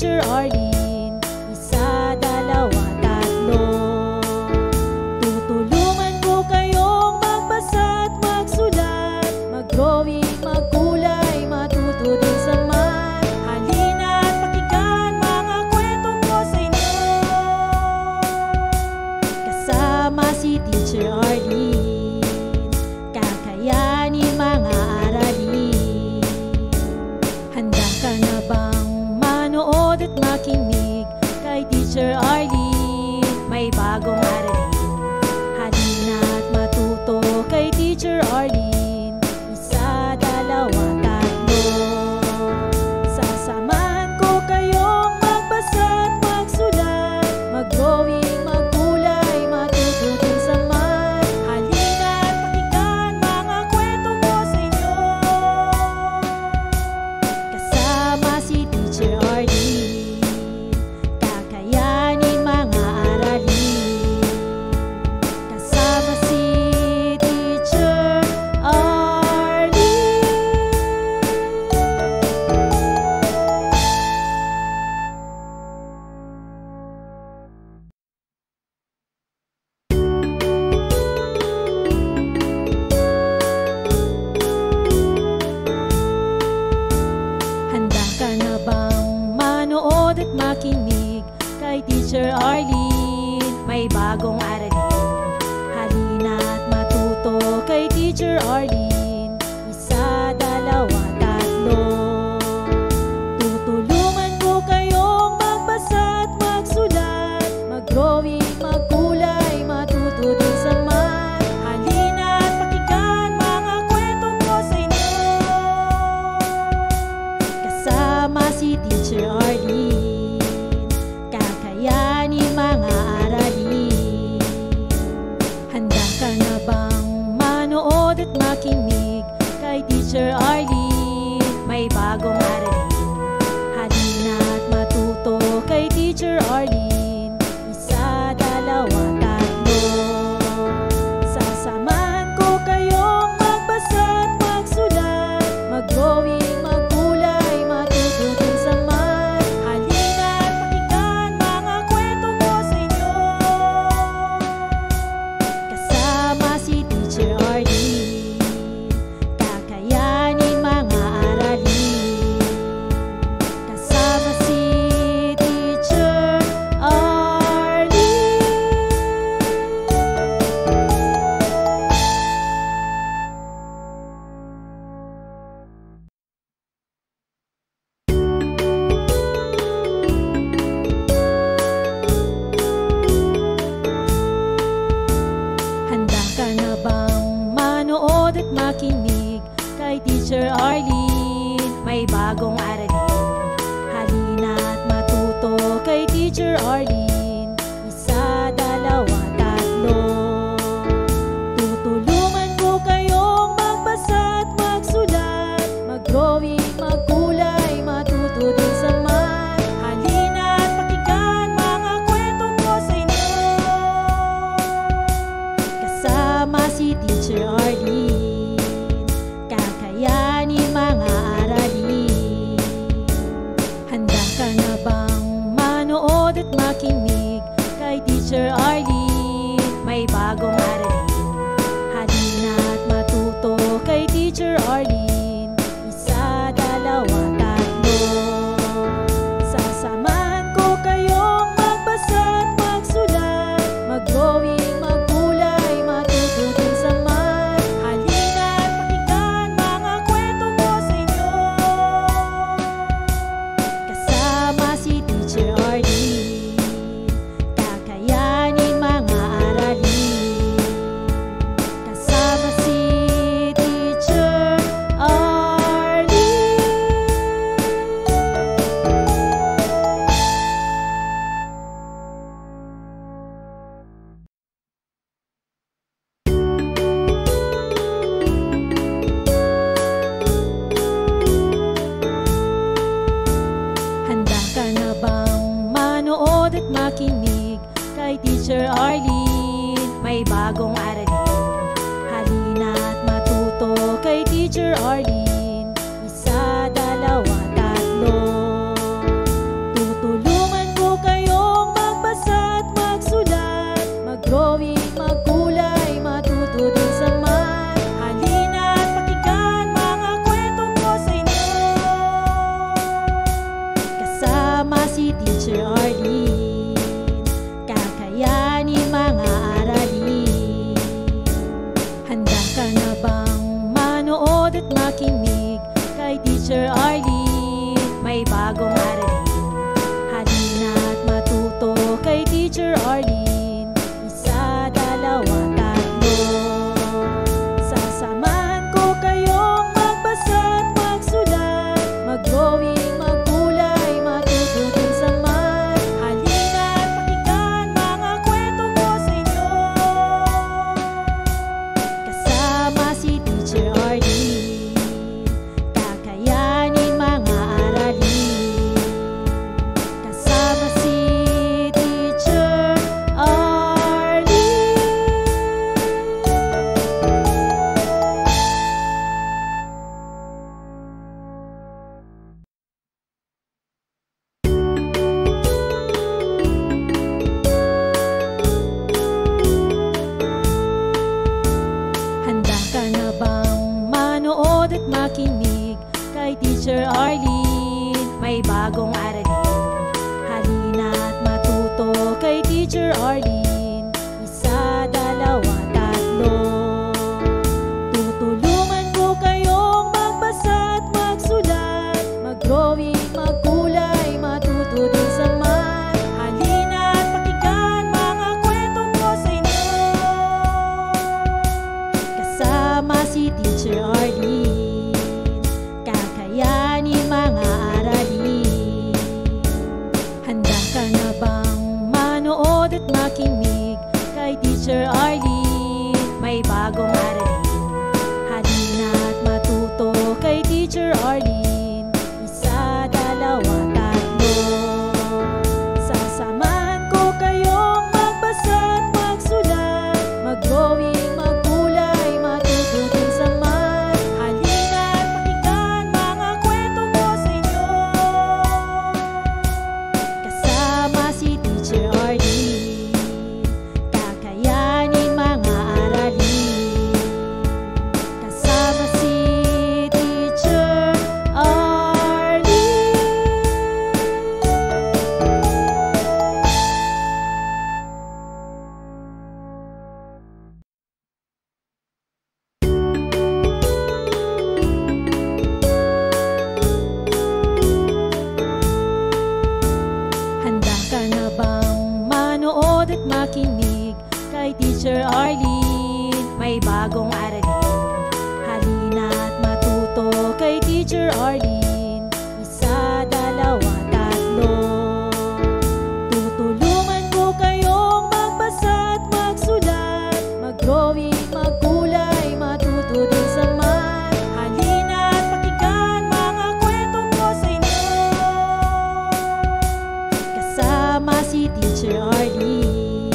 Teacher Arlene. Isa, dalawa, tatlo. Tutulungan ko kayong magbasa at magsulat, mag-drawing, magkulay, matuto din sa math. Halina at pakinggan mga kwento ko sa inyo. Kasama si Teacher Arlene, kakayanin mga aralin. Handa ka na bang manood at makinig kay Teacher Arlene? May bagong aralin. Halina at matuto kay Teacher Arlene. Isa, dalawa, tatlo. Sasamahan ko kayong magbasa at magsulat, mag-drawing, magkulay, matuto din sa math. Halina at pakinggan mga kwento ko sa inyo. Kasama si Teacher Arlene, kakayanin mga aralin. Kasama si Teacher Arlene. Handa ka na bang manood at makinig kay Teacher Arlene? May bagong aralin. Halina at matuto kay Teacher Arlene. Isa, dalawa, tatlo. Tutulungan ko kayong magbasa at magsulat, mag-drawing, magkulay, matuto din sa math. Halina at pakinggan mga kwento ko sa inyo. Kasama si Teacher Arlene, kakayanin mga aralin. Handa ka na bang manood at makinig kay Teacher Arlene? May bagong aralin. Halina at matuto kay Teacher Arlene. Isa, dalawa, tatlo. Sasamahan ko kayong magbasa at magsulat, mag-drawing, magkulay, matuto din sa math. Halina at pakinggan mga kwento ko sa inyo. Kasama si Teacher Arlene, kakayanin mga aralin. Kasama si Teacher Arlene. Handa ka na bang manood at makinig kay Teacher Arlene? May bagong aralin. Halina at matuto kay Teacher Arlene. Isa, dalawa, tatlo. Tutulungan ko kayong magbasa at magsulat, mag-drawing, magkulay, matuto din sa math. Halina at pakinggan mga kwento ko sa inyo. Kasama si Teacher Arlene, kakayanin mga aralin. Handa ka na bang manood at makinig kay Teacher Arlene? May bagong aralin. Halina at matuto kay Teacher Arlene. Isa, dalawa, tatlo. Sasamahan ko kayong magbasa at magsulat, mag-drawing, magkulay, matuto din sa math. Halina at pakinggan mga kwento ko sa inyo. Kasama si Teacher Arlene, kakayanin mga aralin. Kasama si Teacher Arlene. Handa ka na bang manood at makinig kay Teacher Arlene? May bagong aralin. Halina at matuto kay Teacher Arlene. Isa, dalawa, tatlo. manood at makinig kay Teacher Arlene. May bagong aralin, halina at matuto kay Teacher Arlene. Isa, dalawa, tatlo. Sasamahan ko kayong magbasa at magsulat, mag-drawing, magkulay, matuto din sa math. Halina at pakinggan mga kwento ko sa inyo, kasama si Teacher Arlene. Kakayanin mga aralin, kasama si Teacher Arlene. Handa ka na bang manood at makinig kay Teacher Arlene? May bagong aralin, halina at matuto kay Teacher Arlene. Isa, dalawa, tatlo. Tutulungan ko kayong magbasa at magsulat, mag-drawing, magkulay, matuto din sa math. Halina at pakinggan mga kwento ko sa inyo, kasama si Teacher Arlene. Kakayanin mga aralin. Handa ka na bang manood at makinig kay Teacher Arlene? May bagong aralin, halina at matuto kay Teacher Arlene. Isa, dalawa, tatlo. Sasamahan ko kayong magbasa at magsulat, mag-drawing, magkulay, matuto din sa math. Halina at pakinggan mga kwento ko sa inyo, kasama si Teacher Arlene. Kakayanin mga aralin, kasama si Teacher Arlene. Handa ka na bang manood at makinig kay Teacher Arlene? May bagong aralin, halina at matuto kay Teacher Arlene. Isa, dalawa, tatlo. Tutulungan ko kayong magbasa at magsulat, mag-drawing, magkulay, matuto din sa math. Halina at pakinggan mga kwento ko sa inyo, kasama si Teacher Arlene.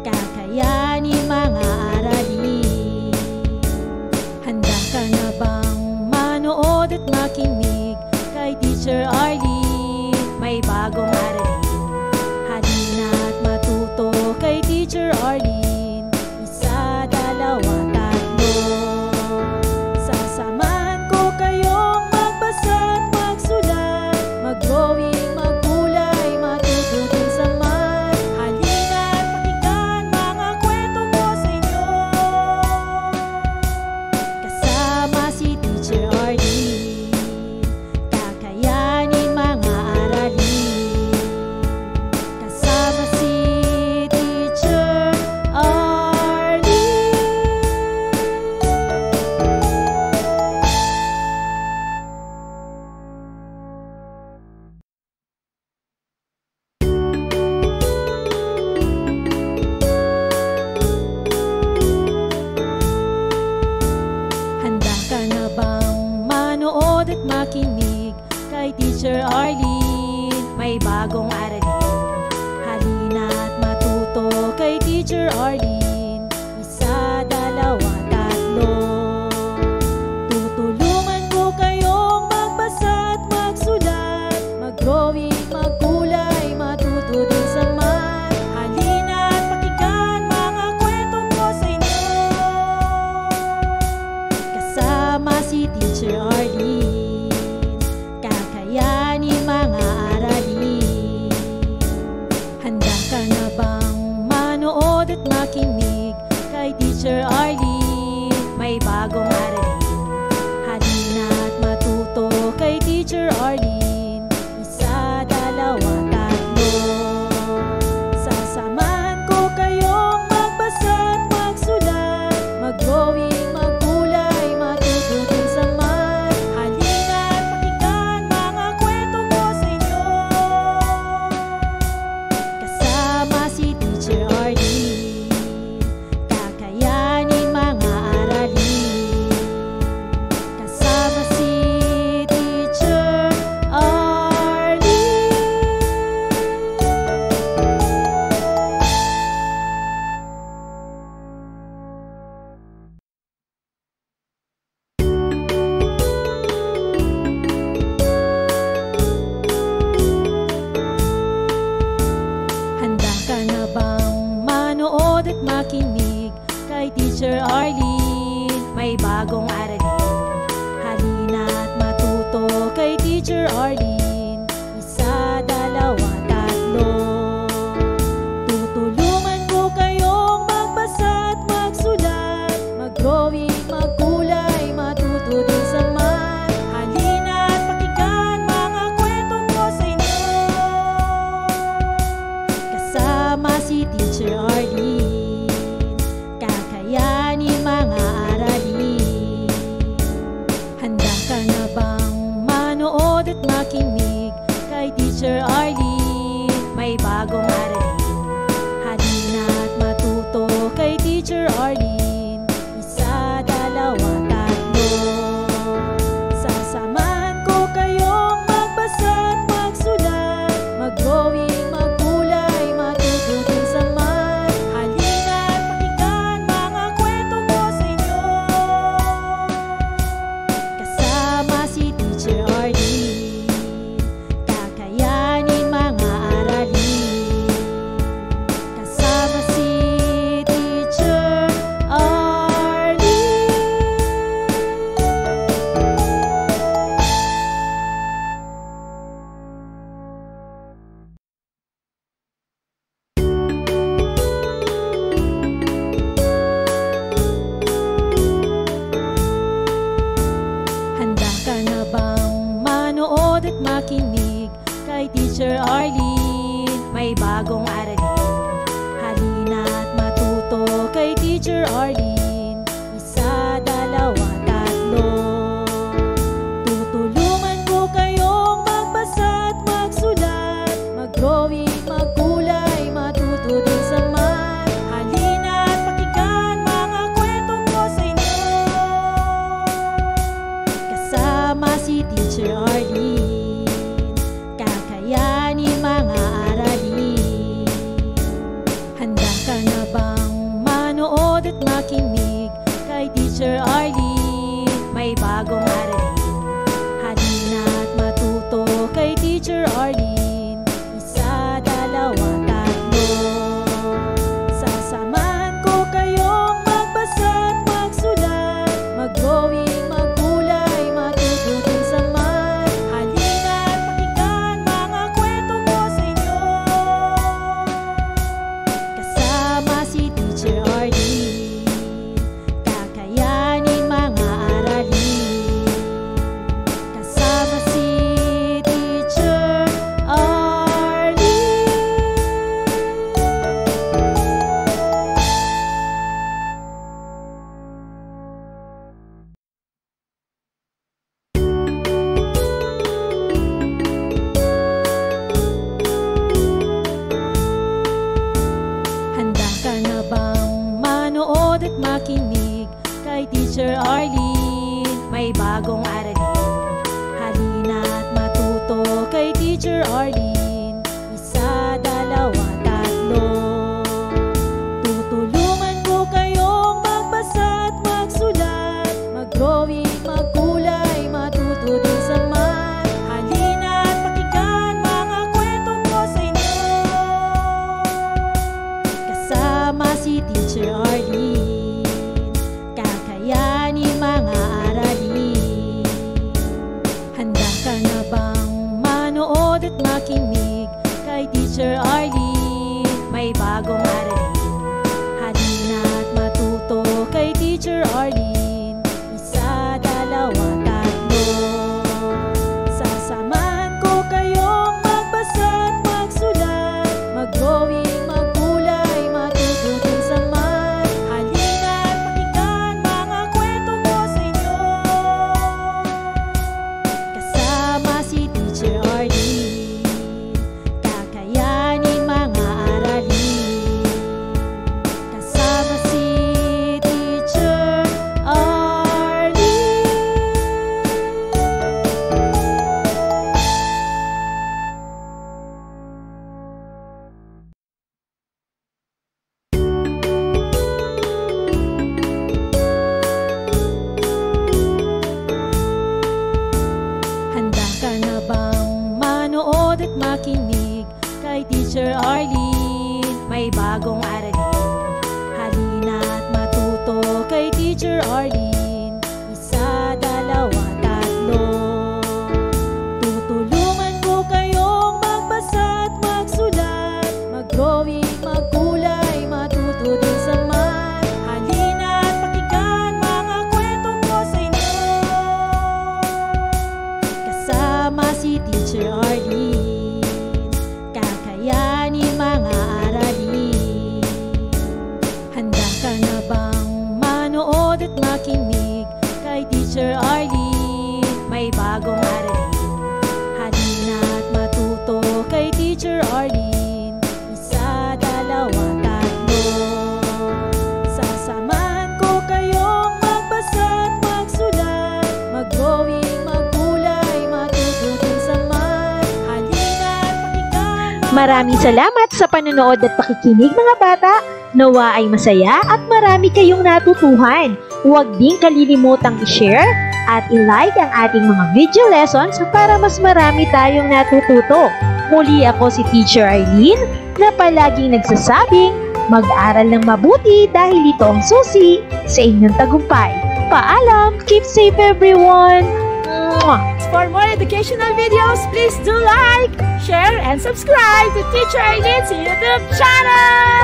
Kakayanin mga aralin. Handa ka na bang manood at makinig kay Teacher Arlene? May bagong aralin, halina at matuto kay Teacher Arlene. Isa, dalawa, tatlo. Sasamahan ko kayong magbasa at magsulat, mag-drawing, magkulay, matuto din sa math. Halina at pakinggan mga kwento ko sa inyo, kasama si Teacher Arlene. Kakayanin mga aralin, kasama si Teacher Arlene. Handa ka na bang manood at makinig kay Teacher Arlene? May bagong aralin, halina at matuto kay Teacher Arlene. Isa, dalawa, tatlo. Tutulungan ko kayong magbasa at magsulat, mag-drawing, magkulay, matuto din sa math. Halina at pakinggan mga kwento ko sa inyo, kasama si Teacher Arlene. Kakayanin mga aralin. Handa ka na bang manood at makinig kay Teacher Arlene? May bagong aralin, Teacher Arlene. Isa, dalawa, tatlo. Tutulungan ko kayong magbasa at magsulat, mag-drawing, magkulay, matuto din sa math. Halina at pakinggan mga kwento ko sa inyo. Kasama si Teacher Arlene, kakayanin mga aralin. Handa ka na bang manood at makinig kay Teacher Arlene? May bagong aralin. Halina at matuto kay Teacher Arlene. Isa, dalawa, tatlo. Sasamahan ko kayong magbasa at magsulat, mag-drawing, magkulay, matuto din sa math. Halina at pakinggan mga kwento ko sa inyo. Kasama si Teacher Arlene, kakayanin mga aralin. Kasama si Teacher Arlene. Handa ka na bang manood at makinig kay Teacher Arlene? May bagong aralin. Halina at matuto kay Teacher Arlene. Isa, dalawa, tatlo. Tutulungan ko kayong magbasa at magsulat, mag-drawing, magkulay, matuto din sa math. Halina at pakinggan mga kwento ko sa inyo. Kasama si Teacher Arlene, kakayanin mga aralin. Handa ka na bang manood at makinig kay Teacher Arlene? May bagong aralin. Halina at matuto kay Teacher Arlene. Isa, dalawa, tatlo. Sasamahan ko kayong magbasa at magsulat, mag-drawing, magkulay, matuto din sa math. Halina at pakinggan mga kwento ko sa inyo. Kasama si Teacher Arlene, kakayanin mga aralin. Kasama si Teacher Arlene. Handa ka na bang manood at makinig kay Teacher Arlene? May bagong aralin. Halina at matuto kay Teacher Arlene. Isa, dalawa, tatlo. Tutulungan ko kayong magbasa at magsulat, mag-drawing, magkulay, matuto din sa math. Halina at pakinggan mga kwento ko sa inyo. Kasama si Teacher Arlene, kakayanin mga aralin. Handa ka na bang manood at makinig kay Teacher Arlene? May bagong aralin. Halina at matuto kay Teacher Arlene. Isa, dalawa, tatlo. Sasamahan ko kayong magbasa at magsulat, mag-drawing, magkulay, matuto din sa math. Halina at pakinggan mga kwento ko sa inyo. Kasama si Teacher Arlene, kakayanin mga aralin. Kasama si Teacher Arlene. Handa ka na bang manood at makinig kay Teacher Arlene? May bagong aralin. Halina at matuto kay Teacher Arlene. Isa, dalawa, tatlo. Teacher Arlene. Kakayanin mga aralin. Handa ka na bang manood at makinig kay Teacher Arlene? May bagong aralin. Halina at matuto kay Teacher Arlene. Isa, dalawa, tatlo. Sasamahan ko kayong magbasa at magsulat, mag-drawing, maggulay, matutunan sa math. Halina at pakinggan. Maraming salamat sa panonood at pakikinig mga bata. Nawa ay masaya at marami kayong natutuhan. Huwag din kalilimutang i-share at i-like ang ating mga video lessons para mas marami tayong natututo. Muli ako si Teacher Arlene na palaging nagsasabing mag-aral ng mabuti dahil ito ang susi sa inyong tagumpay. Paalam! Keep safe everyone! Mwah! For more educational videos, please do like, share, and subscribe to Teacher Arlene's YouTube channel!